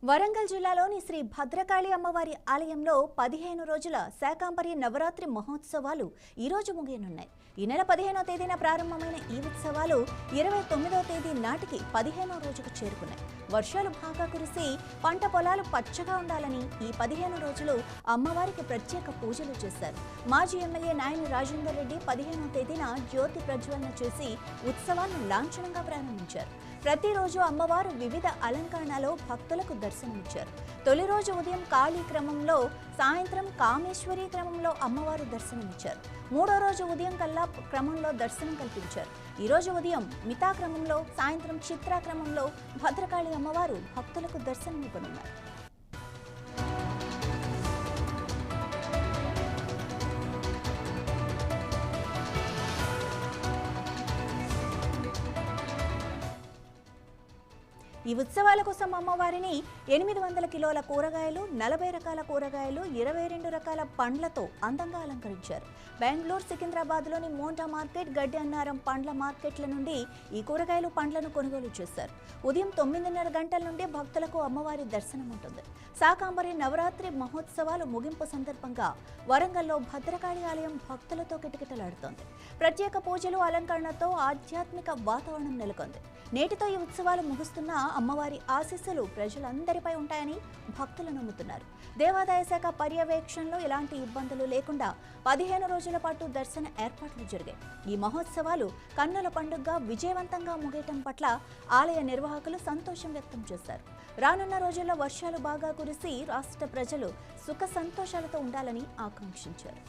వరంగల్ జిల్లాలోని శ్రీ భద్రకాళి అమ్మవారి ఆలయంలో 15 రోజుల శాకంబరి నవరాత్రి మహోత్సవాలు ఈ రోజు ముగియనున్నాయి. ఈ నెల 15వ తేదీన ప్రారంభమైన ఈ ఉత్సవాలు 29వ తేదీ నాటికి 15వ రోజుకు చేరుకున్నాయి. వర్షాలు బాగా కురిసి పంట పొలాలు పచ్చగా ఉండాలని ఈ 15 రోజులు అమ్మవారికి ప్రత్యేక పూజలు చేశారు. మాజీ ఎమ్మెల్యే నాయని రాజేందర్ రెడ్డి 15వ తేదీన జ్యోతి ప్రజ్వలన చేసి ఉత్సవాలను లాంఛనంగా ప్రారంభించారు. ప్రతిరోజు అమ్మవారు వివిధ అలంకరణలో భక్తులకు దర్శనమిచ్చారు. తొలి రోజు ఉదయం కాళీ క్రమంలో, సాయంత్రం కామేశ్వరి క్రమంలో అమ్మవారు దర్శనమిచ్చారు. మూడో రోజు ఉదయం కల్లా క్రమంలో దర్శనం కల్పించారు. ఈ రోజు ఉదయం మితా క్రమంలో, సాయంత్రం చిత్రా క్రమంలో భద్రకాళి అమ్మవారు భక్తులకు దర్శనమివ్వనున్నారు. ఈ ఉత్సవాల కోసం అమ్మవారిని 800 కిలోల కూరగాయలు, 40 రకాల కూరగాయలు, 22 రకాల పండ్లతో అందంగా అలంకరించారు. బెంగళూరు, సికింద్రాబాద్లోని మోంటా మార్కెట్, గడ్డి అన్నారం పండ్ల మార్కెట్ల నుండి ఈ కూరగాయలు, పండ్లను కొనుగోలు చేశారు. ఉదయం 9:30 గంటల నుండి భక్తులకు అమ్మవారి దర్శనం ఉంటుంది. శాకంబరి నవరాత్రి మహోత్సవాలు ముగింపు సందర్భంగా వరంగల్లో భద్రకాళి ఆలయం భక్తులతో కిటకిటలాడుతోంది. ప్రత్యేక పూజలు, అలంకరణతో ఆధ్యాత్మిక వాతావరణం నెలకొంది. నేటితో ఈ ఉత్సవాలు ముగుస్తున్న అమ్మవారి ఆశీస్సులు ప్రజలందరిపై ఉంటాయని భక్తులు నమ్ముతున్నారు. దేవాదాయ శాఖ పర్యవేక్షణలో ఎలాంటి ఇబ్బందులు లేకుండా 15 రోజుల పాటు దర్శన ఏర్పాట్లు జరిగాయి. ఈ మహోత్సవాలు కన్నుల పండుగగా విజయవంతంగా ముగియటం పట్ల ఆలయ నిర్వాహకులు సంతోషం వ్యక్తం చేశారు. రానున్న రోజుల్లో వర్షాలు బాగా కురిసి రాష్ట్ర ప్రజలు సుఖ సంతోషాలతో ఉండాలని ఆకాంక్షించారు.